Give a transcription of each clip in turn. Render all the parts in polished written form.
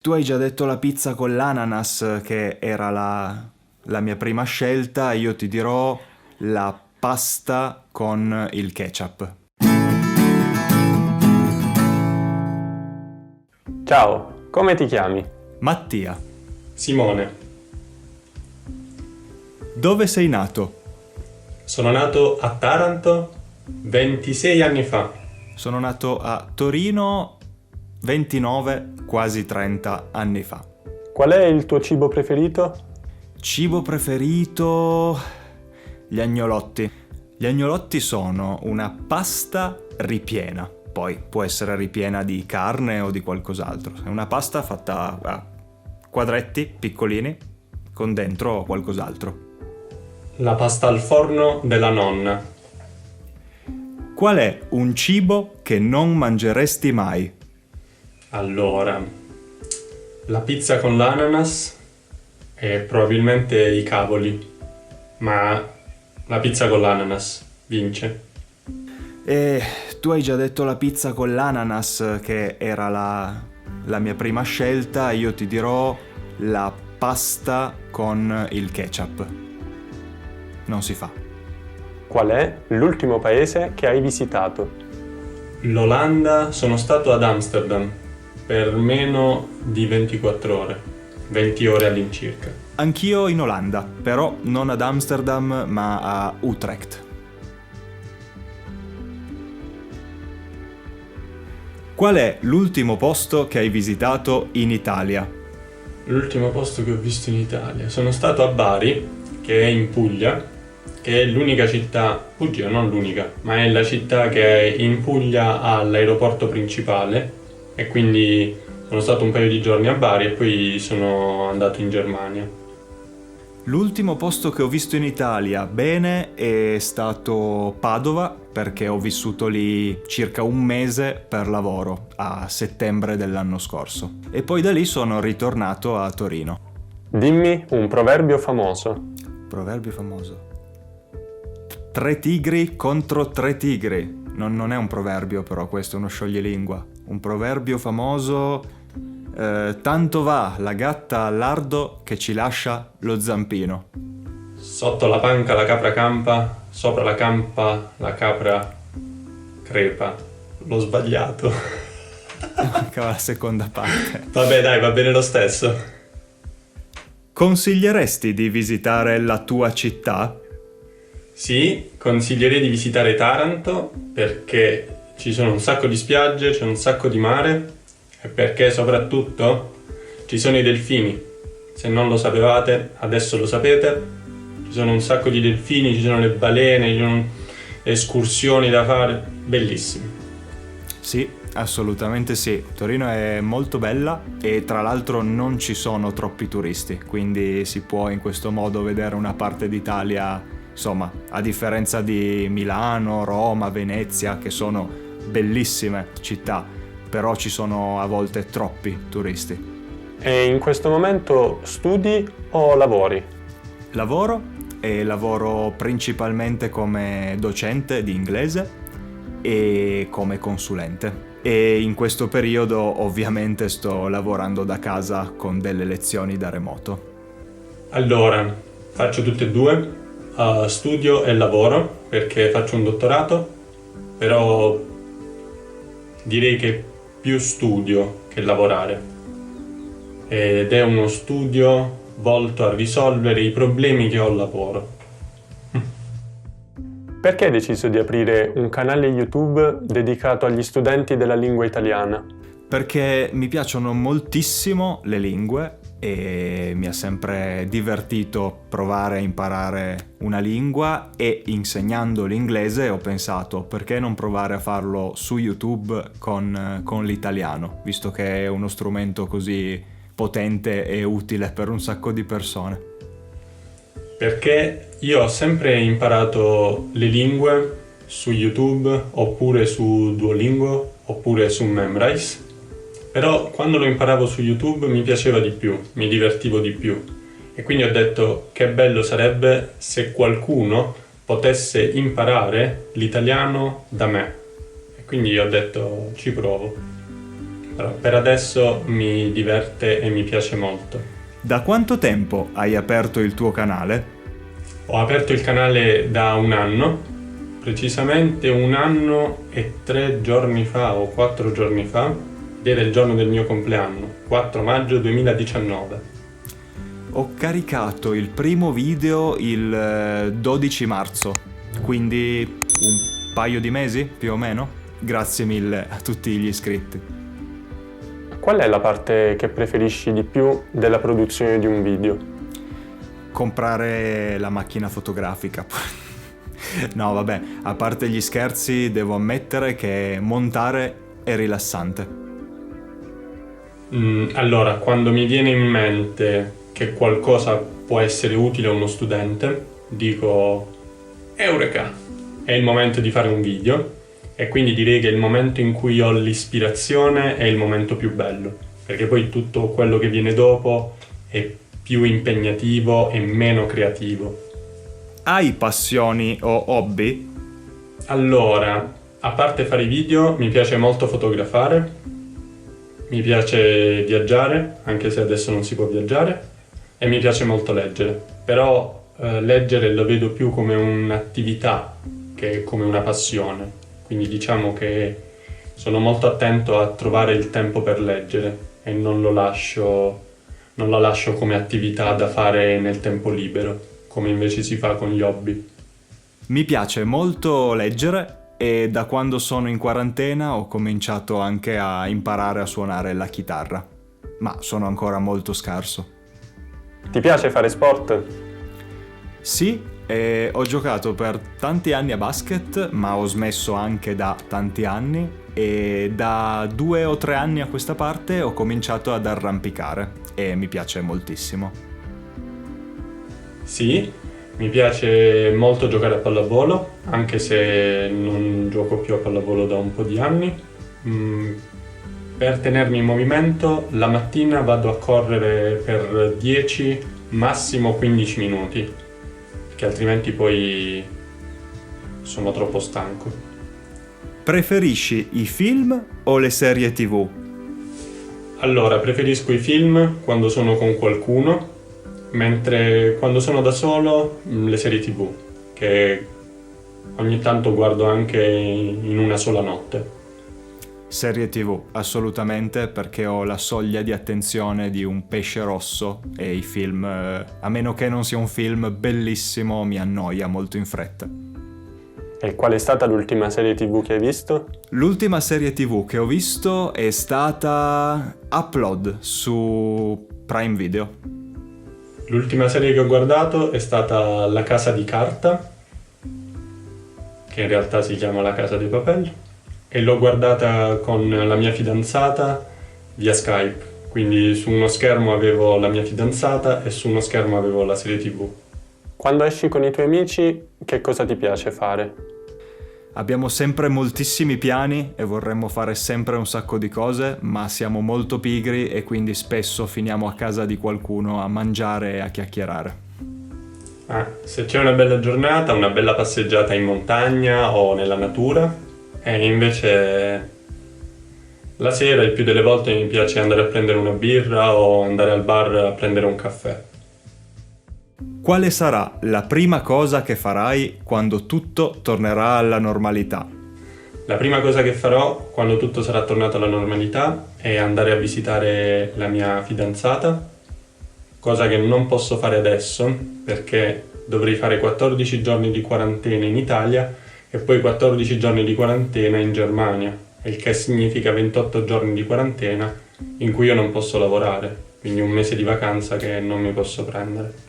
Tu hai già detto la pizza con l'ananas, che era la mia prima scelta, io ti dirò la pasta con il ketchup. Ciao, come ti chiami? Mattia, Simone. dove sei nato? Sono nato a Taranto 26 anni fa. Sono nato a Torino 29, quasi 30 anni fa. Qual è il tuo cibo preferito? Cibo preferito? Gli agnolotti. Gli agnolotti sono una pasta ripiena. Poi può essere ripiena di carne o di qualcos'altro. È una pasta fatta a quadretti piccolini con dentro qualcos'altro. La pasta al forno della nonna. Qual è un cibo che non mangeresti mai? Allora, la pizza con l'ananas e probabilmente i cavoli, ma la pizza con l'ananas vince. E tu hai già detto la pizza con l'ananas, che era la mia prima scelta, io ti dirò la pasta con il ketchup. Non si fa. Qual è l'ultimo paese che hai visitato? L'Olanda, sono stato ad Amsterdam per meno di 24 ore, 20 ore all'incirca. Anch'io in Olanda, però non ad Amsterdam ma a Utrecht. Qual è l'ultimo posto che hai visitato in Italia? L'ultimo posto che ho visto in Italia. Sono stato a Bari, che è in Puglia, che è l'unica città, oddio, non l'unica, ma è la città che in Puglia ha l'aeroporto principale e quindi sono stato un paio di giorni a Bari e poi sono andato in Germania. L'ultimo posto che ho visto in Italia bene è stato Padova, perché ho vissuto lì circa un mese per lavoro, a settembre dell'anno scorso. E poi da lì sono ritornato a Torino. Dimmi un proverbio famoso. Proverbio famoso. 3 tigri contro 3 tigri. Non è un proverbio però, questo è uno scioglilingua. Un proverbio famoso... tanto va la gatta al lardo che ci lascia lo zampino. Sotto la panca la capra campa, sopra la campa la capra crepa. L'ho sbagliato. Mancava la seconda parte. Vabbè, dai, va bene lo stesso. Consiglieresti di visitare la tua città? Sì, consiglierei di visitare Taranto perché ci sono un sacco di spiagge, c'è un sacco di mare e perché soprattutto ci sono i delfini. Se non lo sapevate, adesso lo sapete. Ci sono un sacco di delfini, ci sono le balene, ci sono escursioni da fare, bellissime. Sì, assolutamente sì. Torino è molto bella e tra l'altro non ci sono troppi turisti, quindi si può in questo modo vedere una parte d'Italia, insomma, a differenza di Milano, Roma, Venezia, che sono bellissime città, però ci sono a volte troppi turisti. E in questo momento studi o lavori? Lavoro e lavoro principalmente come docente di inglese e come consulente. E in questo periodo ovviamente sto lavorando da casa con delle lezioni da remoto. Allora, faccio tutte e due, studio e lavoro perché faccio un dottorato, però direi che più studio che lavorare. Ed è uno studio volto a risolvere i problemi che ho al lavoro. Perché hai deciso di aprire un canale YouTube dedicato agli studenti della lingua italiana? Perché mi piacciono moltissimo le lingue e mi ha sempre divertito provare a imparare una lingua, e insegnando l'inglese ho pensato perché non provare a farlo su YouTube con l'italiano, visto che è uno strumento così potente e utile per un sacco di persone. Perché io ho sempre imparato le lingue su YouTube oppure su Duolingo oppure su Memrise, però quando lo imparavo su YouTube mi piaceva di più, mi divertivo di più e quindi ho detto che bello sarebbe se qualcuno potesse imparare l'italiano da me e quindi ho detto ci provo. Però per adesso mi diverte e mi piace molto. Da quanto tempo hai aperto il tuo canale? Ho aperto il canale da 1 anno, precisamente 1 anno e 3 giorni fa o 4 giorni fa, ed era il giorno del mio compleanno, 4 maggio 2019. Ho caricato il primo video il 12 marzo, quindi un paio di mesi più o meno. Grazie mille a tutti gli iscritti. Qual è la parte che preferisci di più della produzione di un video? Comprare la macchina fotografica. No, vabbè, a parte gli scherzi, devo ammettere che montare è rilassante. Allora, quando mi viene in mente che qualcosa può essere utile a uno studente, dico Eureka! È il momento di fare un video, e quindi direi che il momento in cui ho l'ispirazione è il momento più bello, perché poi tutto quello che viene dopo è più impegnativo e meno creativo. Hai passioni o hobby? Allora, a parte fare i video, mi piace molto fotografare, mi piace viaggiare, anche se adesso non si può viaggiare, e mi piace molto leggere. Però leggere lo vedo più come un'attività che come una passione. Quindi diciamo che sono molto attento a trovare il tempo per leggere e non la lascio come attività da fare nel tempo libero, come invece si fa con gli hobby. Mi piace molto leggere e da quando sono in quarantena ho cominciato anche a imparare a suonare la chitarra, ma sono ancora molto scarso. Ti piace fare sport? Sì, ho giocato per tanti anni a basket, ma ho smesso anche da tanti anni e da 2 o 3 anni a questa parte ho cominciato ad arrampicare e mi piace moltissimo. Sì, mi piace molto giocare a pallavolo, anche se non gioco più a pallavolo da un po' di anni. Per tenermi in movimento, la mattina vado a correre per 10, massimo 15 minuti, perché altrimenti poi sono troppo stanco. Preferisci i film o le serie TV? Allora, preferisco i film quando sono con qualcuno, mentre quando sono da solo le serie TV, che ogni tanto guardo anche in una sola notte. Serie TV, assolutamente, perché ho la soglia di attenzione di un pesce rosso e i film, a meno che non sia un film bellissimo, mi annoia molto in fretta. E qual è stata l'ultima serie TV che hai visto? L'ultima serie TV che ho visto è stata Upload su Prime Video. L'ultima serie che ho guardato è stata La Casa di Carta, che in realtà si chiama La Casa dei Papel, e l'ho guardata con la mia fidanzata via Skype, quindi su uno schermo avevo la mia fidanzata e su uno schermo avevo la serie TV. Quando esci con i tuoi amici, che cosa ti piace fare? Abbiamo sempre moltissimi piani e vorremmo fare sempre un sacco di cose, ma siamo molto pigri e quindi spesso finiamo a casa di qualcuno a mangiare e a chiacchierare. Se c'è una bella giornata, una bella passeggiata in montagna o nella natura, e invece la sera il più delle volte mi piace andare a prendere una birra o andare al bar a prendere un caffè. Quale sarà la prima cosa che farai quando tutto tornerà alla normalità? La prima cosa che farò quando tutto sarà tornato alla normalità è andare a visitare la mia fidanzata, cosa che non posso fare adesso perché dovrei fare 14 giorni di quarantena in Italia e poi 14 giorni di quarantena in Germania, il che significa 28 giorni di quarantena in cui io non posso lavorare, quindi un mese di vacanza che non mi posso prendere.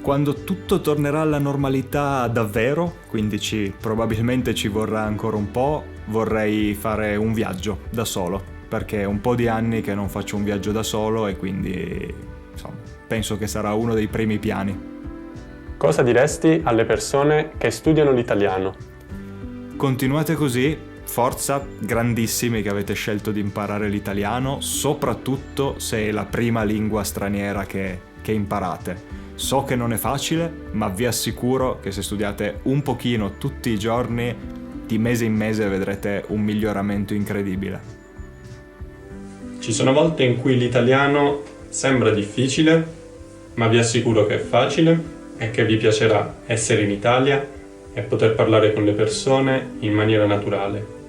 Quando tutto tornerà alla normalità davvero, quindi probabilmente ci vorrà ancora un po', vorrei fare un viaggio da solo, perché è un po' di anni che non faccio un viaggio da solo e quindi insomma, penso che sarà uno dei primi piani. Cosa diresti alle persone che studiano l'italiano? Continuate così, forza, grandissimi che avete scelto di imparare l'italiano, soprattutto se è la prima lingua straniera che imparate. So che non è facile, ma vi assicuro che se studiate un pochino tutti i giorni, di mese in mese vedrete un miglioramento incredibile. Ci sono volte in cui l'italiano sembra difficile, ma vi assicuro che è facile e che vi piacerà essere in Italia e poter parlare con le persone in maniera naturale.